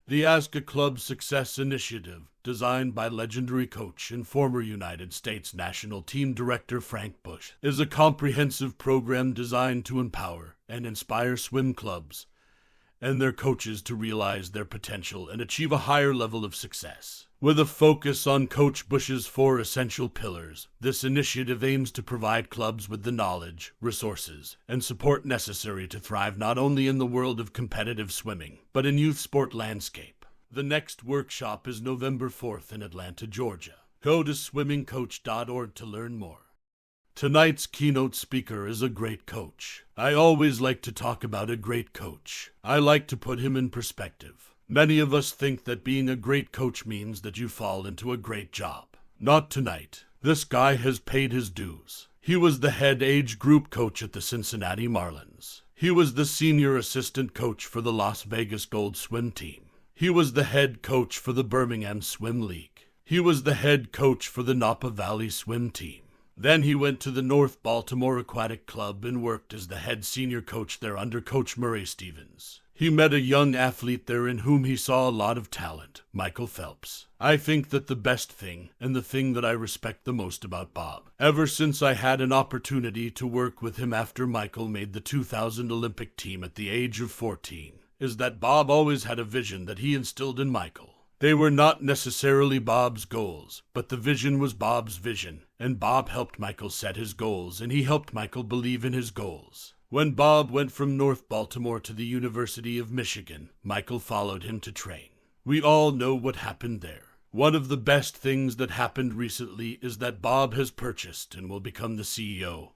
The ASA Club Success Initiative, designed by legendary coach and former United States national team director Frank Bush, is a comprehensive program designed to empower and inspire swim clubs and their coaches to realize their potential and achieve a higher level of success. With a focus on Coach Bush's 4 essential pillars, this initiative aims to provide clubs with the knowledge, resources, and support necessary to thrive not only in the world of competitive swimming, but in youth sport landscape. The next workshop is November 4th in Atlanta, Georgia. Go to swimmingcoach.org to learn more. Tonight's keynote speaker is a great coach. I always like to talk about a great coach. I like to put him in perspective. Many of us think that being a great coach means that you fall into a great job. Not tonight. This guy has paid his dues. He was the head age group coach at the Cincinnati Marlins. He was the senior assistant coach for the Las Vegas Gold Swim Team. He was the head coach for the Birmingham Swim League. He was the head coach for the Napa Valley Swim Team. Then he went to the North Baltimore Aquatic Club and worked as the head senior coach there under Coach Murray Stevens. He met a young athlete there in whom he saw a lot of talent, Michael Phelps. I think that the best thing, and the thing that I respect the most about Bob, ever since I had an opportunity to work with him after Michael made the 2000 Olympic team at the age of 14, is that Bob always had a vision that he instilled in Michael. They were not necessarily Bob's goals, but the vision was Bob's vision, and Bob helped Michael set his goals, and he helped Michael believe in his goals. When Bob went from North Baltimore to the University of Michigan, Michael followed him to train. We all know what happened there. One of the best things that happened recently is that Bob has purchased and will become the CEO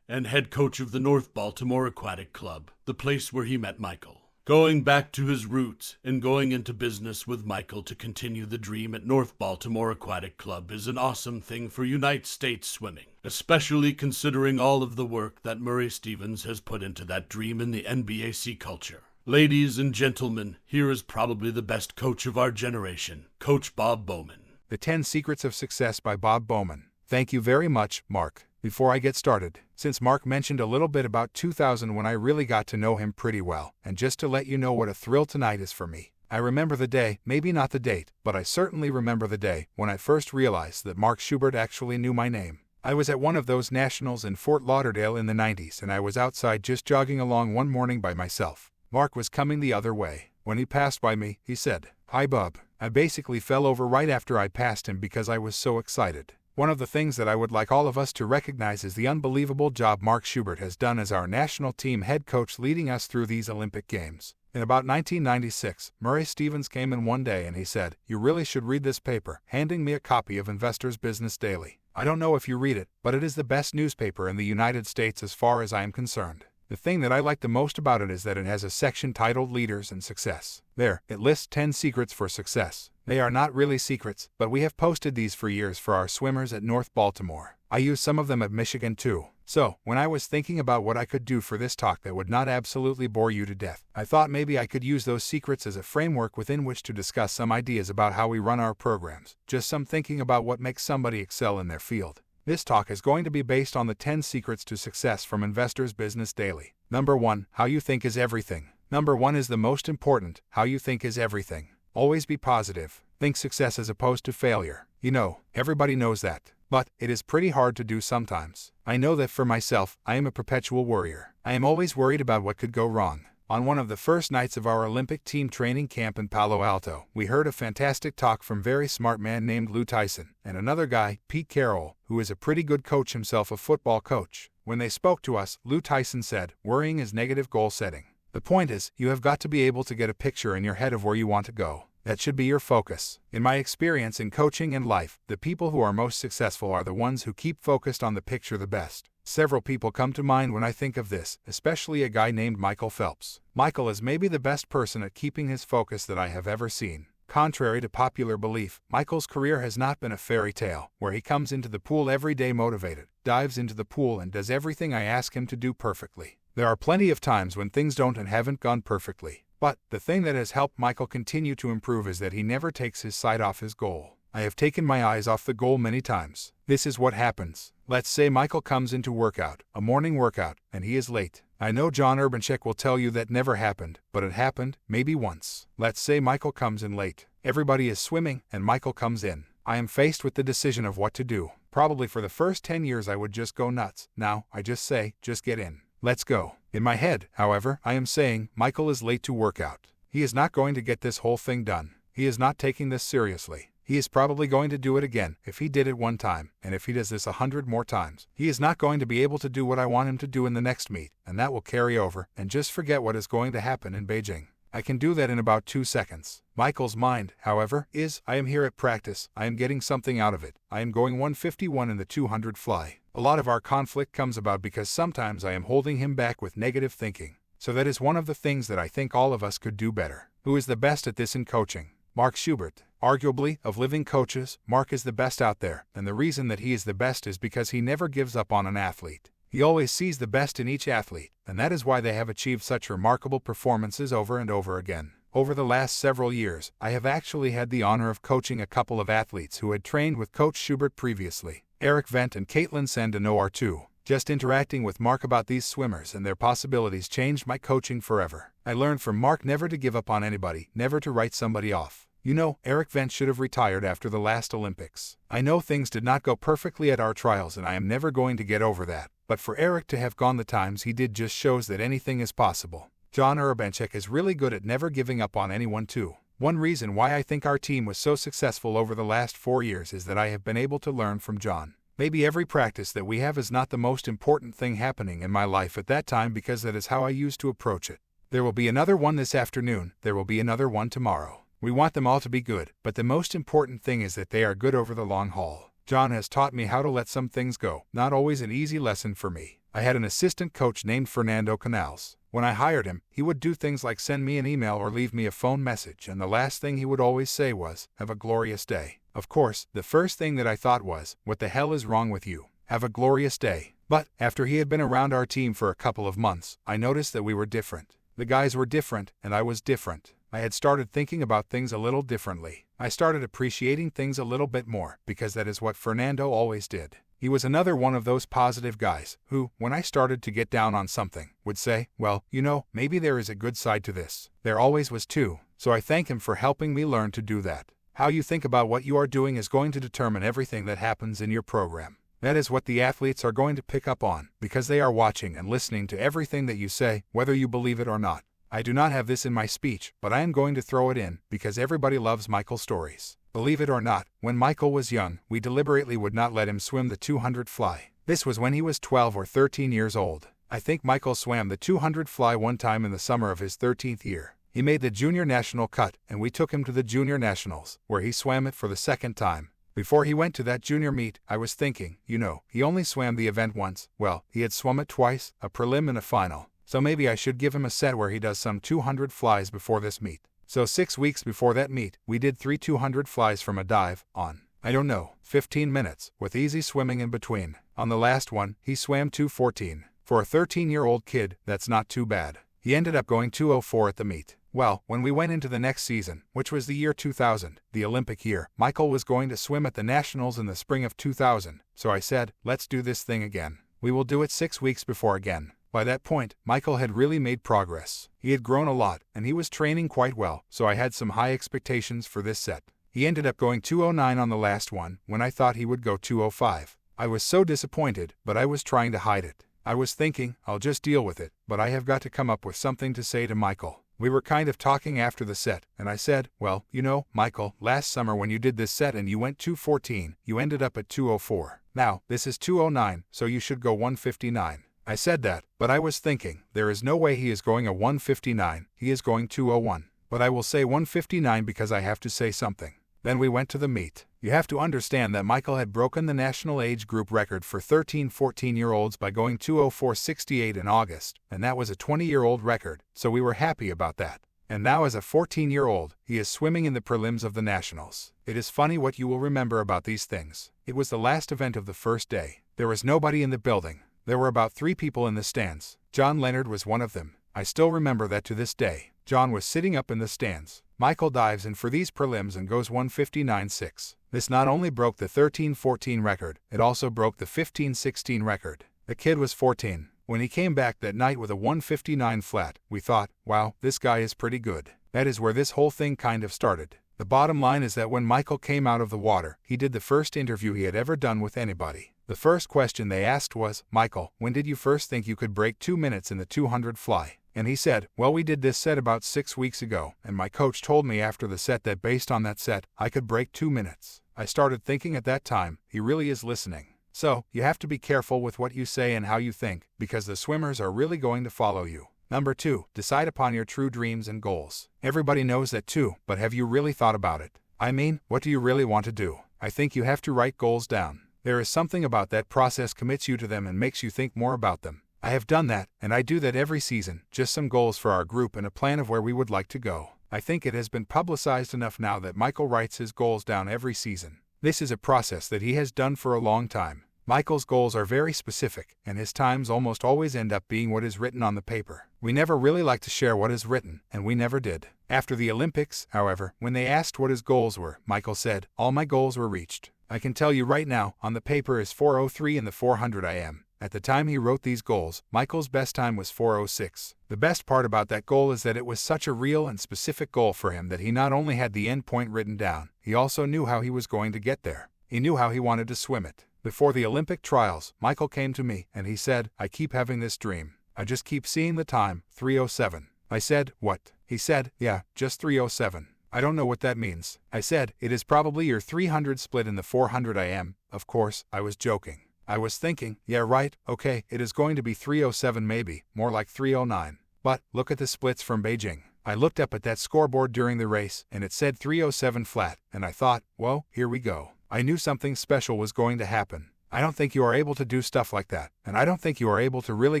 and head coach of the North Baltimore Aquatic Club, the place where he met Michael. Going back to his roots and going into business with Michael to continue the dream at North Baltimore Aquatic Club is an awesome thing for United States swimming, especially considering all of the work that Murray Stevens has put into that dream in the NBAC culture. Ladies and gentlemen, here is probably the best coach of our generation, Coach Bob Bowman. The 10 Secrets of Success by Bob Bowman. Thank you very much, Mark. Before I get started, since Mark mentioned a little bit about 2000 when I really got to know him pretty well, and just to let you know what a thrill tonight is for me, I remember the day, maybe not the date, but I certainly remember the day when I first realized that Mark Schubert actually knew my name. I was at one of those nationals in Fort Lauderdale in the 90s, and I was outside just jogging along one morning by myself. Mark was coming the other way. When he passed by me, he said, "Hi, Bub." I basically fell over right after I passed him because I was so excited. One of the things that I would like all of us to recognize is the unbelievable job Mark Schubert has done as our national team head coach leading us through these Olympic Games. In about 1996, Murray Stevens came in one day and he said, "You really should read this paper," handing me a copy of Investor's Business Daily. I don't know if you read it, but it is the best newspaper in the United States as far as I am concerned. The thing that I like the most about it is that it has a section titled Leaders and Success. There, it lists 10 secrets for success. They are not really secrets, but we have posted these for years for our swimmers at North Baltimore. I use some of them at Michigan too. So, when I was thinking about what I could do for this talk that would not absolutely bore you to death, I thought maybe I could use those secrets as a framework within which to discuss some ideas about how we run our programs. Just some thinking about what makes somebody excel in their field. This talk is going to be based on the 10 secrets to success from Investor's Business Daily. Number 1, how you think is everything. Number 1 is the most important. How you think is everything. Always be positive. Think success as opposed to failure. You know, everybody knows that. But it is pretty hard to do sometimes. I know that for myself, I am a perpetual worrier. I am always worried about what could go wrong. On one of the first nights of our Olympic team training camp in Palo Alto, we heard a fantastic talk from a very smart man named Lou Tyson, and another guy, Pete Carroll, who is a pretty good coach himself, a football coach. When they spoke to us, Lou Tyson said, "Worrying is negative goal setting. The point is, you have got to be able to get a picture in your head of where you want to go. That should be your focus." In my experience in coaching and life, the people who are most successful are the ones who keep focused on the picture the best. Several people come to mind when I think of this, especially a guy named Michael Phelps. Michael is maybe the best person at keeping his focus that I have ever seen. Contrary to popular belief, Michael's career has not been a fairy tale, where he comes into the pool every day motivated, dives into the pool and does everything I ask him to do perfectly. There are plenty of times when things don't and haven't gone perfectly. But the thing that has helped Michael continue to improve is that he never takes his sight off his goal. I have taken my eyes off the goal many times. This is what happens. Let's say Michael comes into workout, a morning workout, and he is late. I know John Urbanchek will tell you that never happened, but it happened, maybe once. Let's say Michael comes in late. Everybody is swimming, and Michael comes in. I am faced with the decision of what to do. Probably for the first 10 years I would just go nuts. Now, I just say, just get in. Let's go. In my head, however, I am saying, Michael is late to workout. He is not going to get this whole thing done. He is not taking this seriously. He is probably going to do it again if he did it one time, and if he does this 100 more times, he is not going to be able to do what I want him to do in the next meet, and that will carry over, and just forget what is going to happen in Beijing. I can do that in about 2 seconds. Michael's mind, however, is, I am here at practice, I am getting something out of it, I am going 151 in the 200 fly. A lot of our conflict comes about because sometimes I am holding him back with negative thinking. So that is one of the things that I think all of us could do better. Who is the best at this in coaching? Mark Schubert. Arguably, of living coaches, Mark is the best out there, and the reason that he is the best is because he never gives up on an athlete. He always sees the best in each athlete, and that is why they have achieved such remarkable performances over and over again. Over the last several years, I have actually had the honor of coaching a couple of athletes who had trained with Coach Schubert previously. Eric Vent and Caitlin Sandino are two. Just interacting with Mark about these swimmers and their possibilities changed my coaching forever. I learned from Mark never to give up on anybody, never to write somebody off. You know, Eric Vent should have retired after the last Olympics. I know things did not go perfectly at our trials and I am never going to get over that. But for Eric to have gone the times he did just shows that anything is possible. John Urbanchek is really good at never giving up on anyone too. One reason why I think our team was so successful over the last 4 years is that I have been able to learn from John. Maybe every practice that we have is not the most important thing happening in my life at that time because that is how I used to approach it. There will be another one this afternoon, there will be another one tomorrow. We want them all to be good, but the most important thing is that they are good over the long haul. John has taught me how to let some things go, not always an easy lesson for me. I had an assistant coach named Fernando Canals. When I hired him, he would do things like send me an email or leave me a phone message, and the last thing he would always say was, "Have a glorious day." Of course, the first thing that I thought was, what the hell is wrong with you? Have a glorious day. But, after he had been around our team for a couple of months, I noticed that we were different. The guys were different, and I was different. I had started thinking about things a little differently. I started appreciating things a little bit more, because that is what Fernando always did. He was another one of those positive guys, who, when I started to get down on something, would say, well, you know, maybe there is a good side to this. There always was too, so I thank him for helping me learn to do that. How you think about what you are doing is going to determine everything that happens in your program. That is what the athletes are going to pick up on, because they are watching and listening to everything that you say, whether you believe it or not. I do not have this in my speech, but I am going to throw it in, because everybody loves Michael's stories. Believe it or not, when Michael was young, we deliberately would not let him swim the 200 fly. This was when he was 12 or 13 years old. I think Michael swam the 200 fly one time in the summer of his 13th year. He made the junior national cut, and we took him to the junior nationals, where he swam it for the second time. Before he went to that junior meet, I was thinking, you know, he only swam the event once. Well, he had swum it twice, a prelim and a final. So maybe I should give him a set where he does some 200 flies before this meet. So 6 weeks before that meet, we did 3 200 flies from a dive, on, I don't know, 15 minutes, with easy swimming in between. On the last one, he swam 2:14. For a 13-year-old kid, that's not too bad. He ended up going 2:04 at the meet. Well, when we went into the next season, which was the year 2000, the Olympic year, Michael was going to swim at the Nationals in the spring of 2000, so I said, let's do this thing again. We will do it 6 weeks before again. By that point, Michael had really made progress. He had grown a lot, and he was training quite well, so I had some high expectations for this set. He ended up going 2:09 on the last one, when I thought he would go 2:05. I was so disappointed, but I was trying to hide it. I was thinking, I'll just deal with it, but I have got to come up with something to say to Michael. We were kind of talking after the set, and I said, well, you know, Michael, last summer when you did this set and you went 2:14, you ended up at 2:04. Now, this is 2:09, so you should go 1:59. I said that, but I was thinking, there is no way he is going a 1:59, he is going 2:01. But I will say 1:59 because I have to say something. Then we went to the meet. You have to understand that Michael had broken the national age group record for 13-14-year-olds by going 2:04.68 in August, and that was a 20-year-old record, so we were happy about that. And now as a 14-year-old, he is swimming in the prelims of the nationals. It is funny what you will remember about these things. It was the last event of the first day. There was nobody in the building. There were about 3 people in the stands. John Leonard was one of them. I still remember that to this day. John was sitting up in the stands. Michael dives in for these prelims and goes 159.6. This not only broke the 13-14 record, it also broke the 15-16 record. The kid was 14. When he came back that night with a 159 flat, we thought, wow, this guy is pretty good. That is where this whole thing kind of started. The bottom line is that when Michael came out of the water, he did the first interview he had ever done with anybody. The first question they asked was, Michael, when did you first think you could break 2 minutes in the 200 fly? And he said, well, we did this set about 6 weeks ago, and my coach told me after the set that based on that set, I could break 2 minutes. I started thinking at that time, he really is listening. So, you have to be careful with what you say and how you think, because the swimmers are really going to follow you. Number 2, decide upon your true dreams and goals. Everybody knows that too, but have you really thought about it? I mean, what do you really want to do? I think you have to write goals down. There is something about that process commits you to them and makes you think more about them. I have done that, and I do that every season, just some goals for our group and a plan of where we would like to go. I think it has been publicized enough now that Michael writes his goals down every season. This is a process that he has done for a long time. Michael's goals are very specific, and his times almost always end up being what is written on the paper. We never really like to share what is written, and we never did. After the Olympics, however, when they asked what his goals were, Michael said, all my goals were reached. I can tell you right now, on the paper is 4:03 in the 400 IM. At the time he wrote these goals, Michael's best time was 4:06. The best part about that goal is that it was such a real and specific goal for him that he not only had the end point written down, he also knew how he was going to get there. He knew how he wanted to swim it. Before the Olympic trials, Michael came to me, and he said, I keep having this dream. I just keep seeing the time, 3:07. I said, what? He said, yeah, just 3:07. I don't know what that means. I said, it is probably your 300 split in the 400 IM. Of course, I was joking. I was thinking, yeah right, okay, it is going to be 3:07 maybe, more like 3:09. But, look at the splits from Beijing. I looked up at that scoreboard during the race, and it said 3:07 flat, and I thought, whoa, here we go. I knew something special was going to happen. I don't think you are able to do stuff like that, and I don't think you are able to really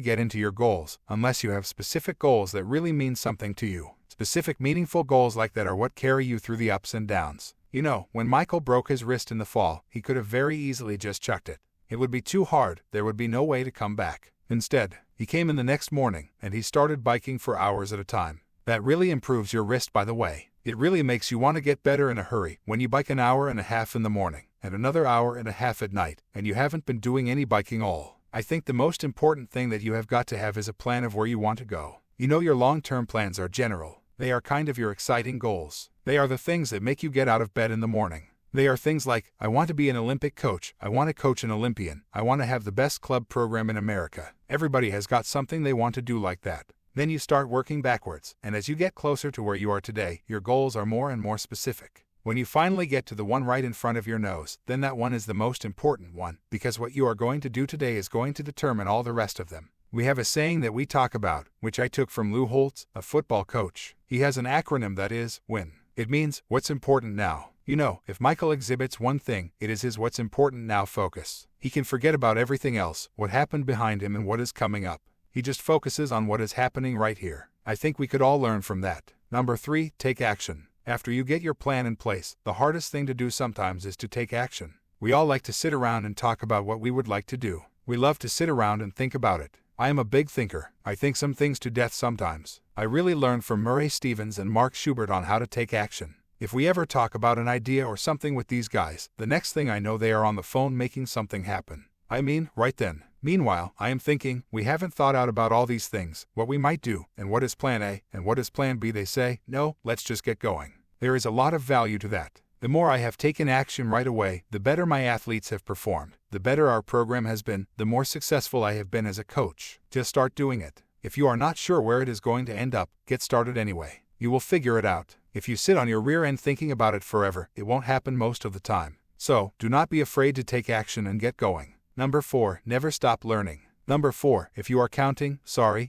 get into your goals, unless you have specific goals that really mean something to you. Specific meaningful goals like that are what carry you through the ups and downs. You know, when Michael broke his wrist in the fall, he could have very easily just chucked it. It would be too hard, there would be no way to come back. Instead, he came in the next morning, and he started biking for hours at a time. That really improves your wrist, by the way. It really makes you want to get better in a hurry when you bike an hour and a half in the morning, and another hour and a half at night, and you haven't been doing any biking all. I think the most important thing that you have got to have is a plan of where you want to go. You know, your long-term plans are general. They are kind of your exciting goals. They are the things that make you get out of bed in the morning. They are things like, I want to be an Olympic coach, I want to coach an Olympian, I want to have the best club program in America. Everybody has got something they want to do like that. Then you start working backwards, and as you get closer to where you are today, your goals are more and more specific. When you finally get to the one right in front of your nose, then that one is the most important one, because what you are going to do today is going to determine all the rest of them. We have a saying that we talk about, which I took from Lou Holtz, a football coach. He has an acronym that is, WIN. It means, what's important now. You know, if Michael exhibits one thing, it is his what's important now focus. He can forget about everything else, what happened behind him and what is coming up. He just focuses on what is happening right here. I think we could all learn from that. Number 3, take action. After you get your plan in place, the hardest thing to do sometimes is to take action. We all like to sit around and talk about what we would like to do. We love to sit around and think about it. I am a big thinker. I think some things to death sometimes. I really learned from Murray Stevens and Mark Schubert on how to take action. If we ever talk about an idea or something with these guys, the next thing I know they are on the phone making something happen. I mean, right then. Meanwhile, I am thinking, we haven't thought out about all these things, what we might do, and what is plan A, and what is plan B. They say, no, let's just get going. There is a lot of value to that. The more I have taken action right away, the better my athletes have performed, the better our program has been, the more successful I have been as a coach. Just start doing it. If you are not sure where it is going to end up, get started anyway. You will figure it out. If you sit on your rear end thinking about it forever, it won't happen most of the time. So, do not be afraid to take action and get going. Number 4, never stop learning. Number 4, if you are counting,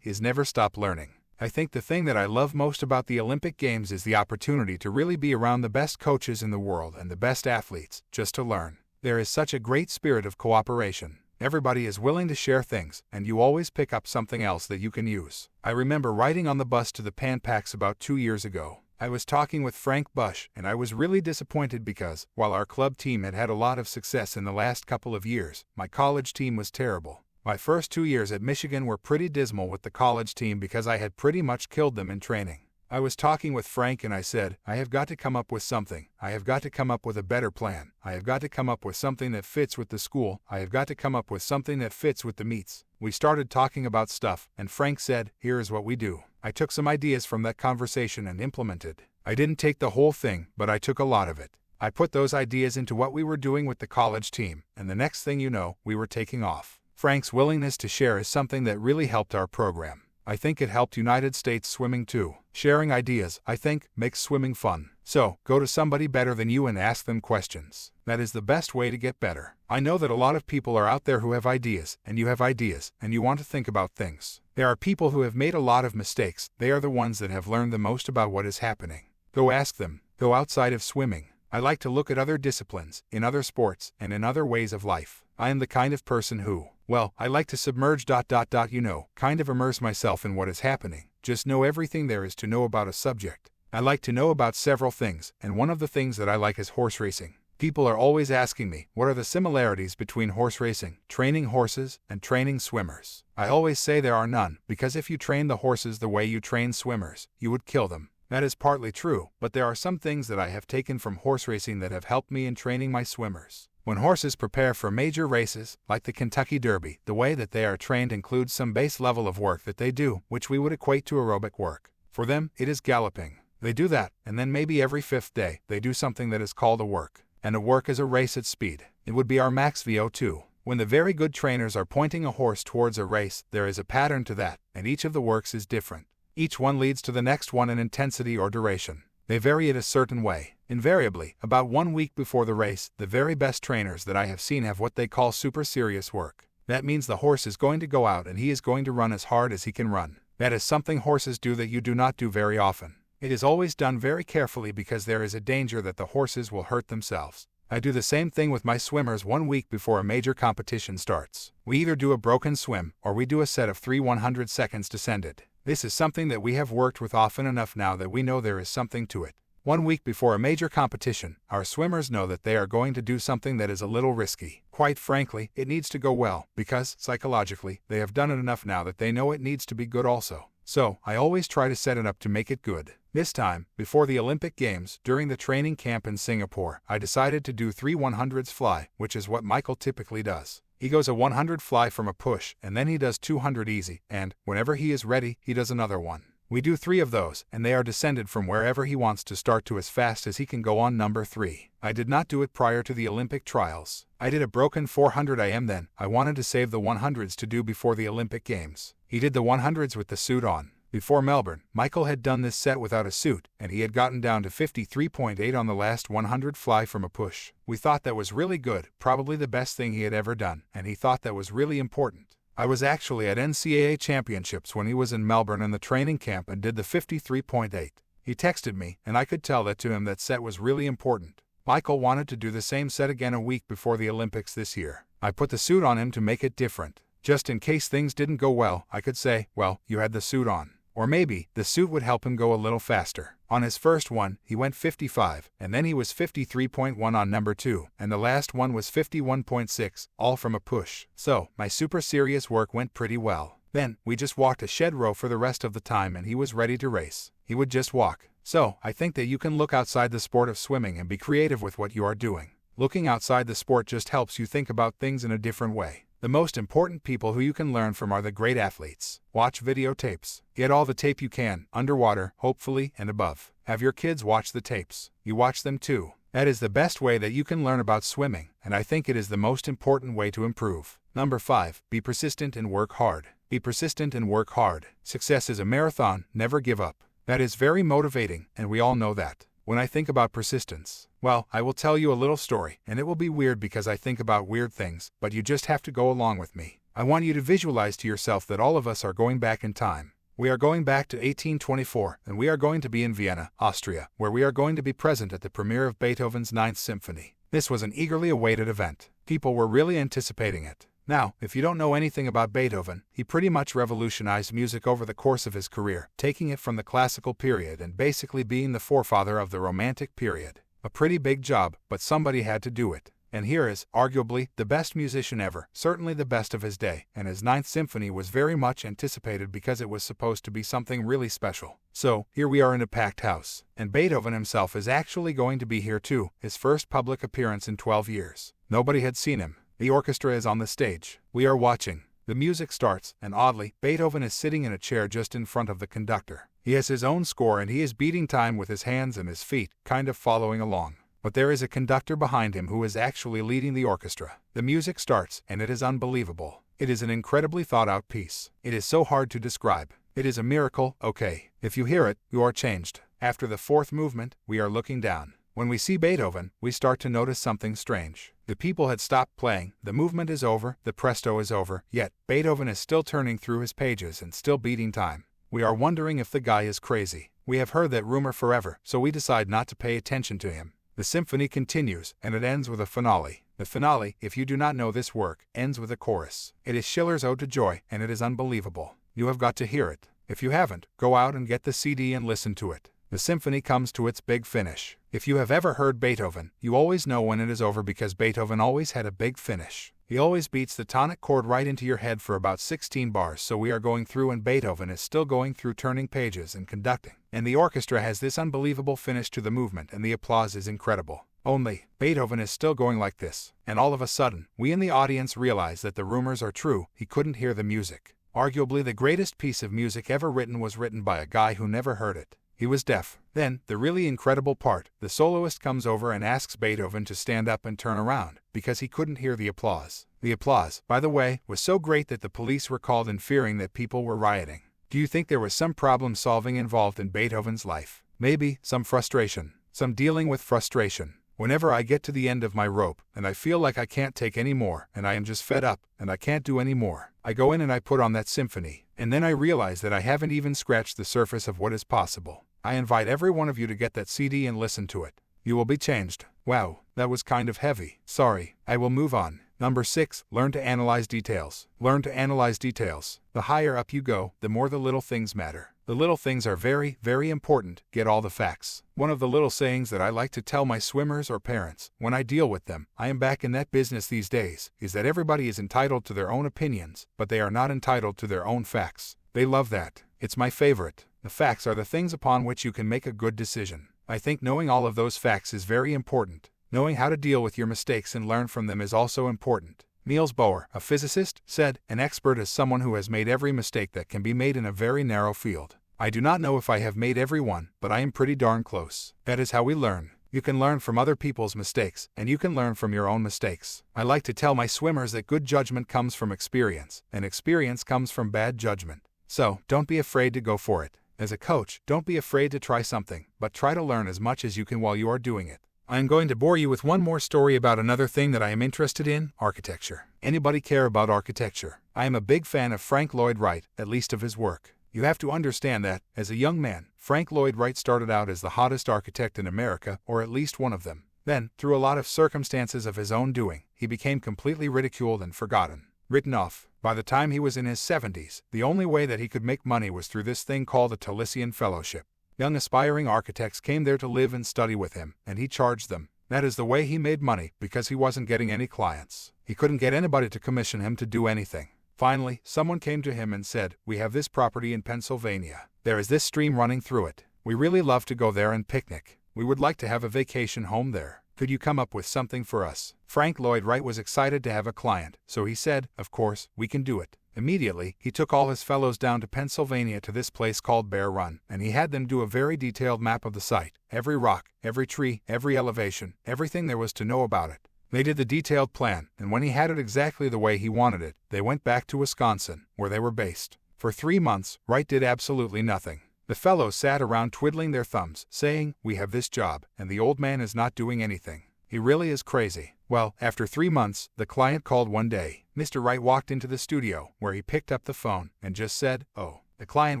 is never stop learning. I think the thing that I love most about the Olympic Games is the opportunity to really be around the best coaches in the world and the best athletes, just to learn. There is such a great spirit of cooperation. Everybody is willing to share things, and you always pick up something else that you can use. I remember riding on the bus to the Pan Pacs about 2 years ago. I was talking with Frank Bush, and I was really disappointed because, while our club team had had a lot of success in the last couple of years, my college team was terrible. My first 2 years at Michigan were pretty dismal with the college team because I had pretty much killed them in training. I was talking with Frank and I said, I have got to come up with something. I have got to come up with a better plan. I have got to come up with something that fits with the school. I have got to come up with something that fits with the meets. We started talking about stuff, and Frank said, here is what we do. I took some ideas from that conversation and implemented. I didn't take the whole thing, but I took a lot of it. I put those ideas into what we were doing with the college team, and the next thing you know, we were taking off. Frank's willingness to share is something that really helped our program. I think it helped United States swimming too. Sharing ideas, I think, makes swimming fun. So, go to somebody better than you and ask them questions. That is the best way to get better. I know that a lot of people are out there who have ideas, and you have ideas, and you want to think about things. There are people who have made a lot of mistakes. They are the ones that have learned the most about what is happening. Go ask them. Go outside of swimming. I like to look at other disciplines, in other sports, and in other ways of life. I am the kind of person who, well, I like to submerge ... kind of immerse myself in what is happening. Just know everything there is to know about a subject. I like to know about several things, and one of the things that I like is horse racing. People are always asking me, what are the similarities between horse racing, training horses, and training swimmers? I always say there are none, because if you train the horses the way you train swimmers, you would kill them. That is partly true, but there are some things that I have taken from horse racing that have helped me in training my swimmers. When horses prepare for major races, like the Kentucky Derby, the way that they are trained includes some base level of work that they do, which we would equate to aerobic work. For them, it is galloping. They do that, and then maybe every fifth day, they do something that is called a work. And a work is a race at speed. It would be our max VO2. When the very good trainers are pointing a horse towards a race, there is a pattern to that, and each of the works is different. Each one leads to the next one in intensity or duration. They vary it a certain way. Invariably, about 1 week before the race, the very best trainers that I have seen have what they call super serious work. That means the horse is going to go out and he is going to run as hard as he can run. That is something horses do that you do not do very often. It is always done very carefully because there is a danger that the horses will hurt themselves. I do the same thing with my swimmers 1 week before a major competition starts. We either do a broken swim or we do a set of 3 100 seconds descended. This is something that we have worked with often enough now that we know there is something to it. 1 week before a major competition, our swimmers know that they are going to do something that is a little risky. Quite frankly, it needs to go well, because, psychologically, they have done it enough now that they know it needs to be good also. So, I always try to set it up to make it good. This time, before the Olympic Games, during the training camp in Singapore, I decided to do 3 100s fly, which is what Michael typically does. He goes a 100 fly from a push, and then he does 200 easy, and, whenever he is ready, he does another one. We do 3 of those, and they are descended from wherever he wants to start to as fast as he can go on number 3. I did not do it prior to the Olympic trials. I did a broken 400 IM then. I wanted to save the 100s to do before the Olympic Games. He did the 100s with the suit on. Before Melbourne, Michael had done this set without a suit, and he had gotten down to 53.8 on the last 100 fly from a push. We thought that was really good, probably the best thing he had ever done, and he thought that was really important. I was actually at NCAA championships when he was in Melbourne in the training camp and did the 53.8. He texted me, and I could tell that to him that set was really important. Michael wanted to do the same set again a week before the Olympics this year. I put the suit on him to make it different. Just in case things didn't go well, I could say, well, you had the suit on. Or maybe, the suit would help him go a little faster. On his first one, he went 55, and then he was 53.1 on number 2, and the last one was 51.6, all from a push. So, my super serious work went pretty well. Then, we just walked a shed row for the rest of the time and he was ready to race. He would just walk. So, I think that you can look outside the sport of swimming and be creative with what you are doing. Looking outside the sport just helps you think about things in a different way. The most important people who you can learn from are the great athletes. Watch videotapes. Get all the tape you can, underwater, hopefully, and above. Have your kids watch the tapes. You watch them too. That is the best way that you can learn about swimming, and I think it is the most important way to improve. Number 5. Be persistent and work hard. Be persistent and work hard. Success is a marathon, never give up. That is very motivating, and we all know that. When I think about persistence, well, I will tell you a little story, and it will be weird because I think about weird things, but you just have to go along with me. I want you to visualize to yourself that all of us are going back in time. We are going back to 1824, and we are going to be in Vienna, Austria, where we are going to be present at the premiere of Beethoven's Ninth Symphony. This was an eagerly awaited event. People were really anticipating it. Now, if you don't know anything about Beethoven, he pretty much revolutionized music over the course of his career, taking it from the classical period and basically being the forefather of the Romantic period. A pretty big job, but somebody had to do it. And here is, arguably, the best musician ever, certainly the best of his day, and his Ninth Symphony was very much anticipated because it was supposed to be something really special. So, here we are in a packed house, and Beethoven himself is actually going to be here too, his first public appearance in 12 years. Nobody had seen him. The orchestra is on the stage. We are watching. The music starts, and oddly, Beethoven is sitting in a chair just in front of the conductor. He has his own score and he is beating time with his hands and his feet, kind of following along. But there is a conductor behind him who is actually leading the orchestra. The music starts, and it is unbelievable. It is an incredibly thought-out piece. It is so hard to describe. It is a miracle, okay. If you hear it, you are changed. After the fourth movement, we are looking down. When we see Beethoven, we start to notice something strange. The people had stopped playing, the movement is over, the presto is over, yet Beethoven is still turning through his pages and still beating time. We are wondering if the guy is crazy. We have heard that rumor forever, so we decide not to pay attention to him. The symphony continues, and it ends with a finale. The finale, if you do not know this work, ends with a chorus. It is Schiller's Ode to Joy, and it is unbelievable. You have got to hear it. If you haven't, go out and get the CD and listen to it. The symphony comes to its big finish. If you have ever heard Beethoven, you always know when it is over because Beethoven always had a big finish. He always beats the tonic chord right into your head for about 16 bars, so we are going through and Beethoven is still going through turning pages and conducting. And the orchestra has this unbelievable finish to the movement and the applause is incredible. Only, Beethoven is still going like this, and all of a sudden, we in the audience realize that the rumors are true, he couldn't hear the music. Arguably the greatest piece of music ever written was written by a guy who never heard it. He was deaf. Then, the really incredible part, the soloist comes over and asks Beethoven to stand up and turn around, because he couldn't hear the applause. The applause, by the way, was so great that the police were called in fearing that people were rioting. Do you think there was some problem solving involved in Beethoven's life? Maybe, some frustration. Some dealing with frustration. Whenever I get to the end of my rope, and I feel like I can't take any more, and I am just fed up, and I can't do any more, I go in and I put on that symphony, and then I realize that I haven't even scratched the surface of what is possible. I invite every one of you to get that CD and listen to it. You will be changed. Wow, that was kind of heavy. Sorry, I will move on. Number 6, learn to analyze details. Learn to analyze details. The higher up you go, the more the little things matter. The little things are very, very important. Get all the facts. One of the little sayings that I like to tell my swimmers or parents, when I deal with them, I am back in that business these days, is that everybody is entitled to their own opinions, but they are not entitled to their own facts. They love that. It's my favorite. The facts are the things upon which you can make a good decision. I think knowing all of those facts is very important. Knowing how to deal with your mistakes and learn from them is also important. Niels Bohr, a physicist, said, "An expert is someone who has made every mistake that can be made in a very narrow field." I do not know if I have made every one, but I am pretty darn close. That is how we learn. You can learn from other people's mistakes, and you can learn from your own mistakes. I like to tell my swimmers that good judgment comes from experience, and experience comes from bad judgment. So, don't be afraid to go for it. As a coach, don't be afraid to try something, but try to learn as much as you can while you are doing it. I am going to bore you with one more story about another thing that I am interested in, architecture. Anybody care about architecture? I am a big fan of Frank Lloyd Wright, at least of his work. You have to understand that, as a young man, Frank Lloyd Wright started out as the hottest architect in America, or at least one of them. Then, through a lot of circumstances of his own doing, he became completely ridiculed and forgotten. Written off. By the time he was in his 70s, the only way that he could make money was through this thing called the Taliesin Fellowship. Young aspiring architects came there to live and study with him, and he charged them. That is the way he made money, because he wasn't getting any clients. He couldn't get anybody to commission him to do anything. Finally, someone came to him and said, "We have this property in Pennsylvania. There is this stream running through it. We really love to go there and picnic. We would like to have a vacation home there. Could you come up with something for us?" Frank Lloyd Wright was excited to have a client, so he said, "Of course, we can do it." Immediately, he took all his fellows down to Pennsylvania to this place called Bear Run, and he had them do a very detailed map of the site, every rock, every tree, every elevation, everything there was to know about it. They did the detailed plan, and when he had it exactly the way he wanted it, they went back to Wisconsin, where they were based. For 3 months, Wright did absolutely nothing. The fellows sat around twiddling their thumbs, saying, "We have this job, and the old man is not doing anything. He really is crazy." Well, after 3 months, the client called one day. Mr. Wright walked into the studio, where he picked up the phone, and just said, "Oh." The client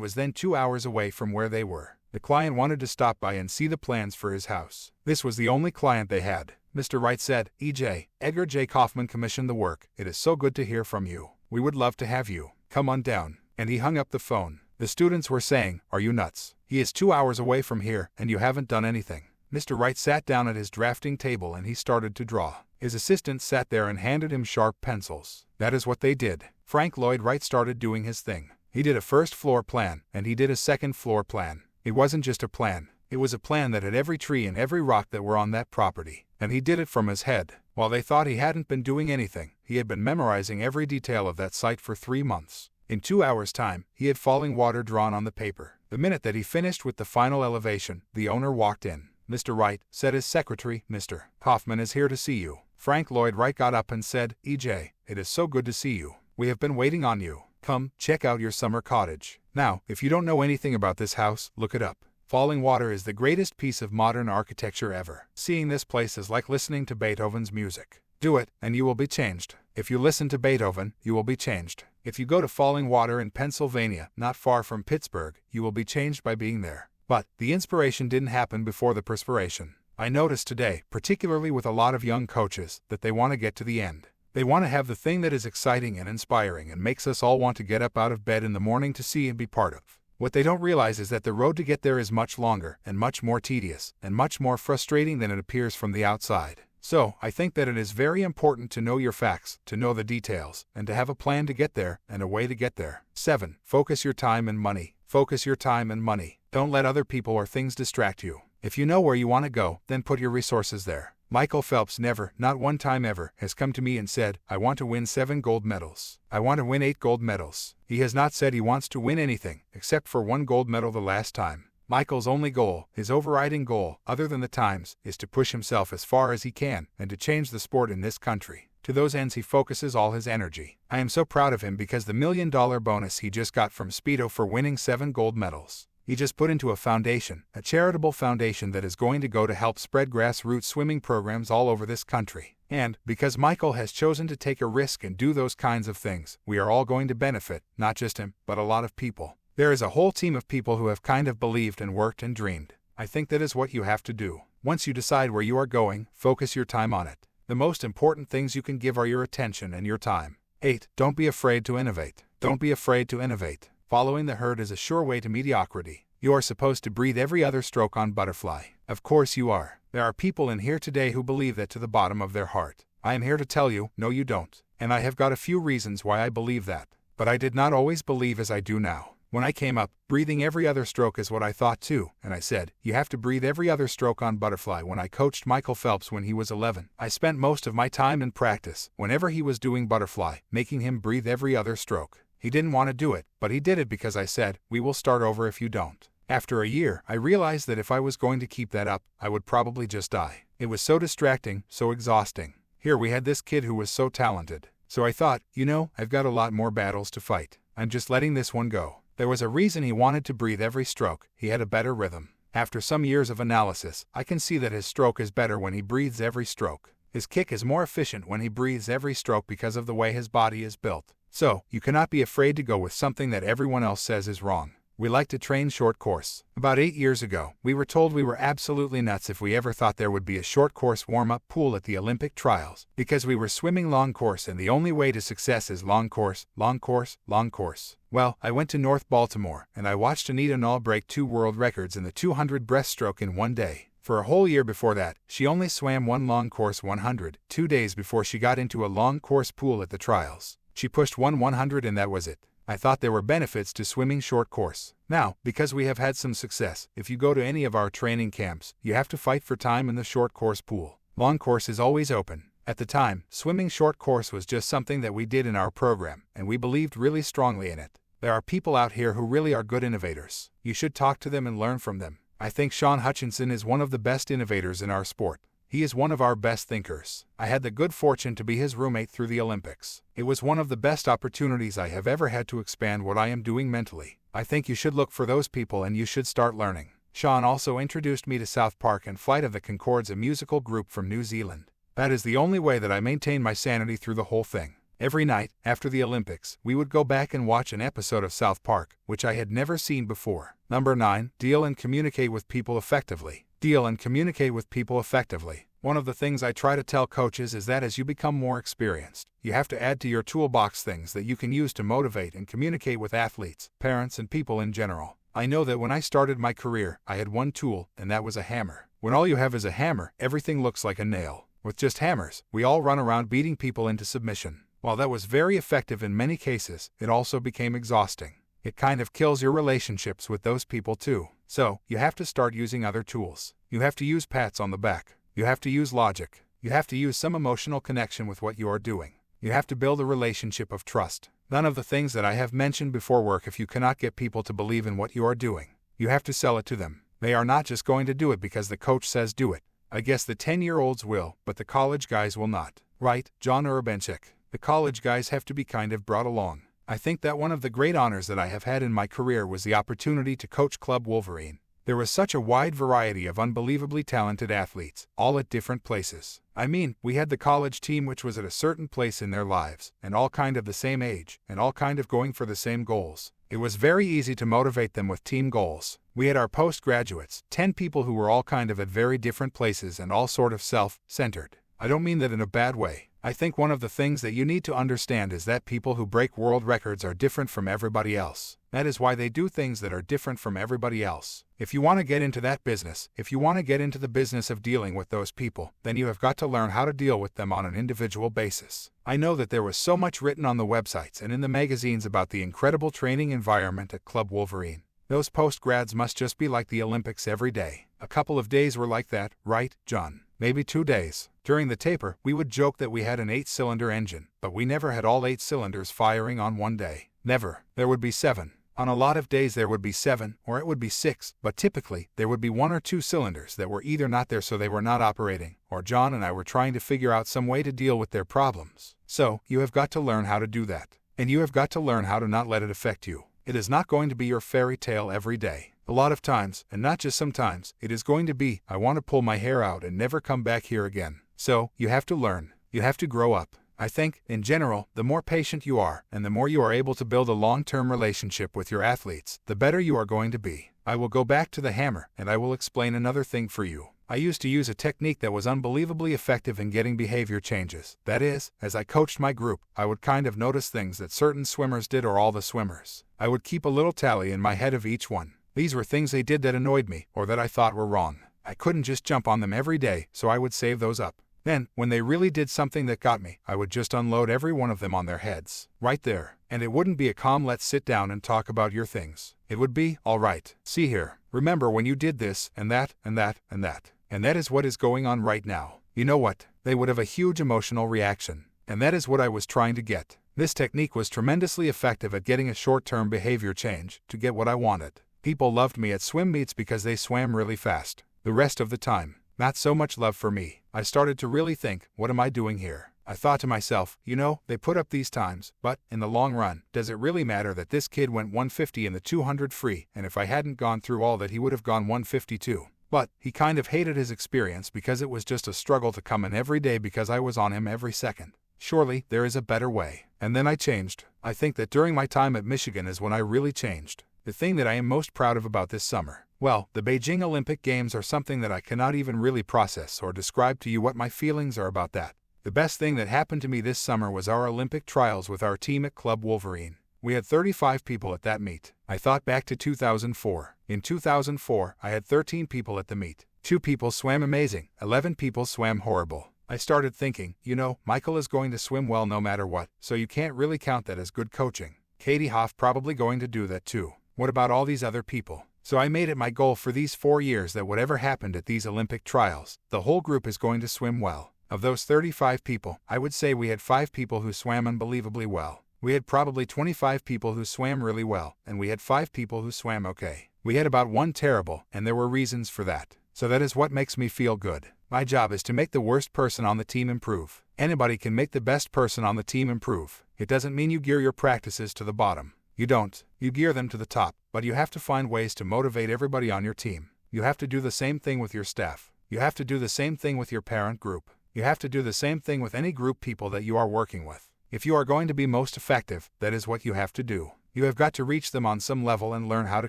was then 2 hours away from where they were. The client wanted to stop by and see the plans for his house. This was the only client they had. Mr. Wright said, "E.J., Edgar J. Kaufman commissioned the work. It is so good to hear from you. We would love to have you. Come on down." And he hung up the phone. The students were saying, "Are you nuts? He is 2 hours away from here, and you haven't done anything." Mr. Wright sat down at his drafting table and he started to draw. His assistant sat there and handed him sharp pencils. That is what they did. Frank Lloyd Wright started doing his thing. He did a first floor plan, and he did a second floor plan. It wasn't just a plan. It was a plan that had every tree and every rock that were on that property. And he did it from his head. While they thought he hadn't been doing anything, he had been memorizing every detail of that site for 3 months. In 2 hours' time, he had falling water drawn on the paper. The minute that he finished with the final elevation, the owner walked in. "Mr. Wright," said his secretary, "Mr. Hoffman is here to see you." Frank Lloyd Wright got up and said, "EJ, it is so good to see you. We have been waiting on you. Come, check out your summer cottage." Now, if you don't know anything about this house, look it up. Falling water is the greatest piece of modern architecture ever. Seeing this place is like listening to Beethoven's music. Do it, and you will be changed. If you listen to Beethoven, you will be changed. If you go to Falling Water in Pennsylvania, not far from Pittsburgh, you will be changed by being there. But the inspiration didn't happen before the perspiration. I noticed today, particularly with a lot of young coaches, that they want to get to the end. They want to have the thing that is exciting and inspiring and makes us all want to get up out of bed in the morning to see and be part of. What they don't realize is that the road to get there is much longer and much more tedious and much more frustrating than it appears from the outside. So, I think that it is very important to know your facts, to know the details, and to have a plan to get there and a way to get there. 7. Focus your time and money. Focus your time and money. Don't let other people or things distract you. If you know where you want to go, then put your resources there. Michael Phelps never, not one time ever, has come to me and said, "I want to win 7 gold medals. I want to win 8 gold medals." He has not said he wants to win anything, except for 1 gold medal the last time. Michael's only goal, his overriding goal, other than the times, is to push himself as far as he can and to change the sport in this country. To those ends he focuses all his energy. I am so proud of him because the $1 million bonus he just got from Speedo for winning 7 gold medals, he just put into a foundation, a charitable foundation that is going to go to help spread grassroots swimming programs all over this country. And, because Michael has chosen to take a risk and do those kinds of things, we are all going to benefit, not just him, but a lot of people. There is a whole team of people who have kind of believed and worked and dreamed. I think that is what you have to do. Once you decide where you are going, focus your time on it. The most important things you can give are your attention and your time. 8. Don't be afraid to innovate. Don't be afraid to innovate. Following the herd is a sure way to mediocrity. You are supposed to breathe every other stroke on butterfly. Of course you are. There are people in here today who believe that to the bottom of their heart. I am here to tell you, no you don't. And I have got a few reasons why I believe that. But I did not always believe as I do now. When I came up, breathing every other stroke is what I thought too, and I said, you have to breathe every other stroke on butterfly. When I coached Michael Phelps when he was 11, I spent most of my time in practice, whenever he was doing butterfly, making him breathe every other stroke. He didn't want to do it, but he did it because I said, we will start over if you don't. After a year, I realized that if I was going to keep that up, I would probably just die. It was so distracting, so exhausting. Here we had this kid who was so talented. So I thought, I've got a lot more battles to fight. I'm just letting this one go. There was a reason he wanted to breathe every stroke. He had a better rhythm. After some years of analysis, I can see that his stroke is better when he breathes every stroke. His kick is more efficient when he breathes every stroke because of the way his body is built. So, you cannot be afraid to go with something that everyone else says is wrong. We like to train short course. About 8 years ago, we were told we were absolutely nuts if we ever thought there would be a short course warm-up pool at the Olympic trials, because we were swimming long course and the only way to success is long course, long course, long course. Well, I went to North Baltimore, and I watched Anita Nall break 2 world records in the 200 breaststroke in 1 day. For a whole year before that, she only swam 1 long course 100, 2 days before she got into a long course pool at the trials. She pushed 100 and that was it. I thought there were benefits to swimming short course. Now, because we have had some success, if you go to any of our training camps, you have to fight for time in the short course pool. Long course is always open. At the time, swimming short course was just something that we did in our program, and we believed really strongly in it. There are people out here who really are good innovators. You should talk to them and learn from them. I think Sean Hutchinson is one of the best innovators in our sport. He is one of our best thinkers. I had the good fortune to be his roommate through the Olympics. It was one of the best opportunities I have ever had to expand what I am doing mentally. I think you should look for those people and you should start learning. Sean also introduced me to South Park and Flight of the Conchords, a musical group from New Zealand. That is the only way that I maintain my sanity through the whole thing. Every night, after the Olympics, we would go back and watch an episode of South Park, which I had never seen before. Number 9, deal and communicate with people effectively. Deal and communicate with people effectively. One of the things I try to tell coaches is that as you become more experienced, you have to add to your toolbox things that you can use to motivate and communicate with athletes, parents, and people in general. I know that when I started my career, I had one tool, and that was a hammer. When all you have is a hammer, everything looks like a nail. With just hammers, we all run around beating people into submission. While that was very effective in many cases, it also became exhausting. It kind of kills your relationships with those people too. So, you have to start using other tools. You have to use pats on the back. You have to use logic. You have to use some emotional connection with what you are doing. You have to build a relationship of trust. None of the things that I have mentioned before work if you cannot get people to believe in what you are doing. You have to sell it to them. They are not just going to do it because the coach says do it. I guess the 10-year-olds will, but the college guys will not. Right, John Urbanchik? The college guys have to be kind of brought along. I think that one of the great honors that I have had in my career was the opportunity to coach Club Wolverine. There was such a wide variety of unbelievably talented athletes, all at different places. I mean, we had the college team which was at a certain place in their lives, and all kind of the same age, and all kind of going for the same goals. It was very easy to motivate them with team goals. We had our postgraduates, 10 people who were all kind of at very different places and all sort of self-centered. I don't mean that in a bad way. I think one of the things that you need to understand is that people who break world records are different from everybody else. That is why they do things that are different from everybody else. If you want to get into that business, if you want to get into the business of dealing with those people, then you have got to learn how to deal with them on an individual basis. I know that there was so much written on the websites and in the magazines about the incredible training environment at Club Wolverine. Those post-grads must just be like the Olympics every day. A couple of days were like that, right, John? Maybe 2 days. During the taper, we would joke that we had an 8-cylinder engine, but we never had all 8 cylinders firing on one day. Never. There would be 7. On a lot of days there would be 7, or it would be 6, but typically, there would be 1 or 2 cylinders that were either not there so they were not operating, or John and I were trying to figure out some way to deal with their problems. So, you have got to learn how to do that. And you have got to learn how to not let it affect you. It is not going to be your fairy tale every day. A lot of times, and not just sometimes, it is going to be, I want to pull my hair out and never come back here again. So, you have to learn. You have to grow up. I think, in general, the more patient you are, and the more you are able to build a long-term relationship with your athletes, the better you are going to be. I will go back to the hammer, and I will explain another thing for you. I used to use a technique that was unbelievably effective in getting behavior changes. That is, as I coached my group, I would kind of notice things that certain swimmers did or all the swimmers. I would keep a little tally in my head of each one. These were things they did that annoyed me, or that I thought were wrong. I couldn't just jump on them every day, so I would save those up. Then, when they really did something that got me, I would just unload every one of them on their heads. Right there. And it wouldn't be a calm let's sit down and talk about your things. It would be, all right, see here, remember when you did this, and that, and that, and that. And that is what is going on right now. You know what? They would have a huge emotional reaction. And that is what I was trying to get. This technique was tremendously effective at getting a short-term behavior change, to get what I wanted. People loved me at swim meets because they swam really fast. The rest of the time, not so much love for me. I started to really think, what am I doing here? I thought to myself, you know, they put up these times, but, in the long run, does it really matter that this kid went 150 in the 200 free, and if I hadn't gone through all that he would have gone 152? But, he kind of hated his experience because it was just a struggle to come in every day because I was on him every second. Surely, there is a better way. And then I changed. I think that during my time at Michigan is when I really changed. The thing that I am most proud of about this summer, well, the Beijing Olympic Games are something that I cannot even really process or describe to you what my feelings are about that. The best thing that happened to me this summer was our Olympic trials with our team at Club Wolverine. We had 35 people at that meet. I thought back to 2004. In 2004, I had 13 people at the meet. 2 people swam amazing, 11 people swam horrible. I started thinking, you know, Michael is going to swim well no matter what, so you can't really count that as good coaching. Katie Hoff probably going to do that too. What about all these other people? So I made it my goal for these 4 years that whatever happened at these Olympic trials, the whole group is going to swim well. Of those 35 people, I would say we had 5 people who swam unbelievably well. We had probably 25 people who swam really well, and we had 5 people who swam okay. We had about 1 terrible, and there were reasons for that. So that is what makes me feel good. My job is to make the worst person on the team improve. Anybody can make the best person on the team improve. It doesn't mean you gear your practices to the bottom. You don't. You gear them to the top, but you have to find ways to motivate everybody on your team. You have to do the same thing with your staff. You have to do the same thing with your parent group. You have to do the same thing with any group people that you are working with. If you are going to be most effective, that is what you have to do. You have got to reach them on some level and learn how to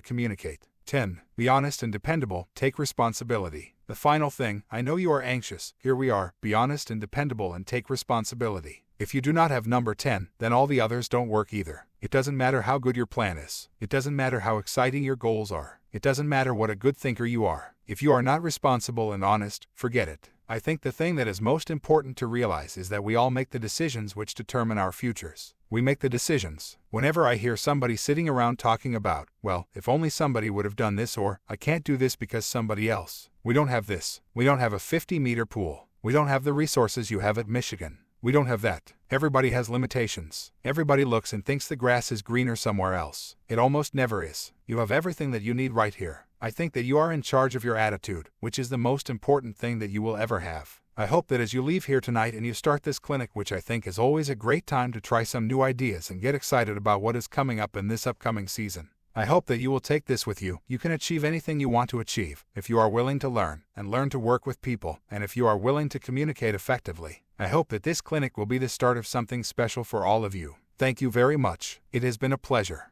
communicate. 10. Be honest and dependable. Take responsibility. The final thing, I know you are anxious. Here we are. Be honest and dependable and take responsibility. If you do not have number 10, then all the others don't work either. It doesn't matter how good your plan is. It doesn't matter how exciting your goals are. It doesn't matter what a good thinker you are. If you are not responsible and honest, forget it. I think the thing that is most important to realize is that we all make the decisions which determine our futures. We make the decisions. Whenever I hear somebody sitting around talking about, well, if only somebody would have done this, or I can't do this because somebody else. We don't have this. We don't have a 50-meter pool. We don't have the resources you have at Michigan. We don't have that. Everybody has limitations. Everybody looks and thinks the grass is greener somewhere else. It almost never is. You have everything that you need right here. I think that you are in charge of your attitude, which is the most important thing that you will ever have. I hope that as you leave here tonight and you start this clinic, which I think is always a great time to try some new ideas and get excited about what is coming up in this upcoming season. I hope that you will take this with you. You can achieve anything you want to achieve if you are willing to learn and learn to work with people, and if you are willing to communicate effectively. I hope that this clinic will be the start of something special for all of you. Thank you very much. It has been a pleasure.